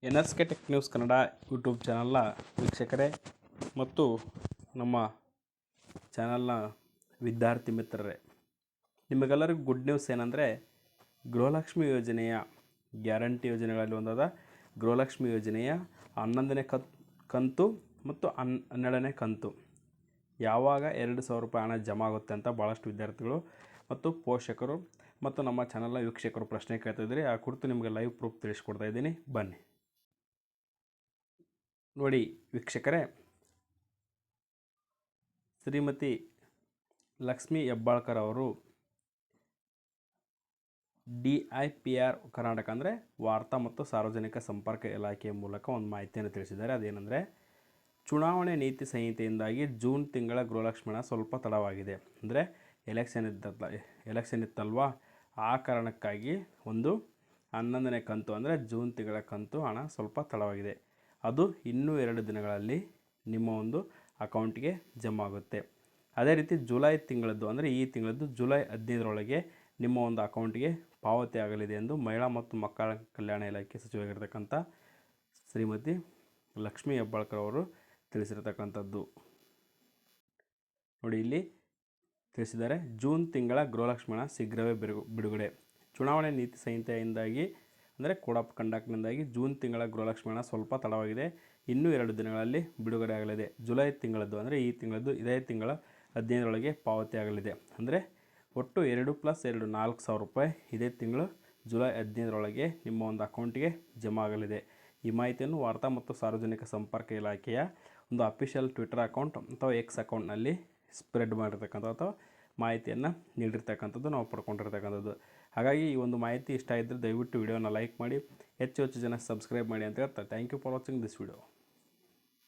NSK tech news Kannada YouTube ಚಾನಲ್ನ ವೀಕ್ಷಕರೇ ಮತ್ತು ನಮ್ಮ ಚಾನಲ್ನ ವಿದ್ಯಾರ್ಥಿ ಮಿತ್ರರೇ, ನಿಮಗೆಲ್ಲರಿಗೂ ಗುಡ್ ನ್ಯೂಸ್ ಏನಂದರೆ, ಗೃಹಲಕ್ಷ್ಮಿ ಯೋಜನೆಯ ಗ್ಯಾರಂಟಿ ಯೋಜನೆಗಳಲ್ಲಿ ಒಂದಾದ ಗೃಹಲಕ್ಷ್ಮಿ ಯೋಜನೆಯ 11ನೇ ಕಂತು ಮತ್ತು 12ನೇ ಕಂತು ಯಾವಾಗ 2,000 ರೂಪಾಯಿ ಹಣ ಜಮಾ ಆಗುತ್ತೆ ಅಂತ ಭಾಳಷ್ಟು ವಿದ್ಯಾರ್ಥಿಗಳು ಮತ್ತು ಪೋಷಕರು ಮತ್ತು ನಮ್ಮ ಚಾನಲ್ನ ವೀಕ್ಷಕರು ಪ್ರಶ್ನೆ ಕೇಳ್ತಾಯಿದ್ರಿ. ಆ ಕುರಿತು ನಿಮಗೆ ಲೈವ್ ಪ್ರೂಫ್ ತಿಳಿಸ್ಕೊಡ್ತಾ ಇದ್ದೀನಿ, ಬನ್ನಿ ನೋಡಿ ವೀಕ್ಷಕರೇ. ಶ್ರೀಮತಿ ಲಕ್ಷ್ಮಿ ಹೆಬ್ಬಾಳ್ಕರ್ ಅವರು DIPR ಕರ್ನಾಟಕ ಅಂದರೆ ವಾರ್ತಾ ಮತ್ತು ಸಾರ್ವಜನಿಕ ಸಂಪರ್ಕ ಇಲಾಖೆಯ ಮೂಲಕ ಒಂದು ಮಾಹಿತಿಯನ್ನು ತಿಳಿಸಿದ್ದಾರೆ. ಅದೇನೆಂದರೆ, ಚುನಾವಣೆ ನೀತಿ ಸಂಹಿತೆಯಿಂದಾಗಿ ಜೂನ್ ತಿಂಗಳ ಗೃಹಲಕ್ಷ್ಮಿ ಹಣ ಸ್ವಲ್ಪ ತಡವಾಗಿದೆ. ಅಂದರೆ ಎಲೆಕ್ಷನ್ ಇತ್ತಲ್ವಾ, ಆ ಕಾರಣಕ್ಕಾಗಿ ಒಂದು 11ನೇ ಕಂತು ಅಂದರೆ ಜೂನ್ ತಿಂಗಳ ಕಂತು ಹಣ ಸ್ವಲ್ಪ ತಡವಾಗಿದೆ. ಅದು ಇನ್ನೂ 2 ದಿನಗಳಲ್ಲಿ ನಿಮ್ಮ ಒಂದು ಅಕೌಂಟಿಗೆ ಜಮಾ ಆಗುತ್ತೆ. ಅದೇ ರೀತಿ ಜುಲೈ ತಿಂಗಳದ್ದು ಅಂದರೆ ಈ ತಿಂಗಳದ್ದು ಜುಲೈ 15ರೊಳಗೆ ನಿಮ್ಮ ಒಂದು ಅಕೌಂಟಿಗೆ ಪಾವತಿ ಆಗಲಿದೆ ಎಂದು ಮಹಿಳಾ ಮತ್ತು ಮಕ್ಕಳ ಕಲ್ಯಾಣ ಇಲಾಖೆ ಸಚಿವರಾಗಿರ್ತಕ್ಕಂಥ ಶ್ರೀಮತಿ ಲಕ್ಷ್ಮಿ ಹೆಬ್ಬಾಳ್ಕರ್ ಅವರು ತಿಳಿಸಿರ್ತಕ್ಕಂಥದ್ದು. ನೋಡಿ, ಇಲ್ಲಿ ತಿಳಿಸಿದ್ದಾರೆ, ಜೂನ್ ತಿಂಗಳ ಗೃಹಲಕ್ಷ್ಮಿ ಹಣ ಶೀಘ್ರವೇ ಬಿಡುಗಡೆ. ಚುನಾವಣೆ ನೀತಿ ಸಂಹಿತೆಯಿಂದಾಗಿ ಅಂದರೆ ಕೋಡ್ ಆಫ್ ಕಂಡಕ್ಟ್ನಿಂದಾಗಿ ಜೂನ್ ತಿಂಗಳ ಗೃಹಲಕ್ಷ್ಮಿ ಹಣ ಸ್ವಲ್ಪ ತಡವಾಗಿದೆ. ಇನ್ನೂ 2 ದಿನಗಳಲ್ಲಿ ಬಿಡುಗಡೆ ಆಗಲಿದೆ. ಜುಲೈ ತಿಂಗಳದ್ದು ಅಂದರೆ ಈ ತಿಂಗಳದ್ದು ಇದೇ ತಿಂಗಳ 15ರೊಳಗೆ ಪಾವತಿ ಆಗಲಿದೆ. ಅಂದರೆ ಒಟ್ಟು 2 + 2 4,000 ರೂಪಾಯಿ ಇದೇ ತಿಂಗಳು ಜುಲೈ 15ರೊಳಗೆ ನಿಮ್ಮ ಒಂದು ಅಕೌಂಟಿಗೆ ಜಮಾ ಆಗಲಿದೆ. ಈ ಮಾಹಿತಿಯನ್ನು ವಾರ್ತಾ ಮತ್ತು ಸಾರ್ವಜನಿಕ ಸಂಪರ್ಕ ಇಲಾಖೆಯ ಒಂದು ಅಫಿಷಿಯಲ್ ಟ್ವಿಟರ್ ಅಕೌಂಟ್ ಅಥವಾ ಎಕ್ಸ್ ಅಕೌಂಟ್ನಲ್ಲಿ ಸ್ಪ್ರೆಡ್ ಮಾಡಿರ್ತಕ್ಕಂಥ ಅಥವಾ ಮಾಹಿತಿಯನ್ನು ನೀಡಿರ್ತಕ್ಕಂಥದ್ದು ನಾವು ಪಡ್ಕೊಂಡಿರ್ತಕ್ಕಂಥದ್ದು. ಹಾಗಾಗಿ ಈ ಒಂದು ಮಾಹಿತಿ ಇಷ್ಟ ಇದ್ದರೆ ದಯವಿಟ್ಟು ವಿಡಿಯೋನ ಲೈಕ್ ಮಾಡಿ, ಹೆಚ್ಚು ಜನ ಸಬ್ಸ್ಕ್ರೈಬ್ ಮಾಡಿ ಅಂತ ಹೇಳ್ತಾ, thank you for watching this video.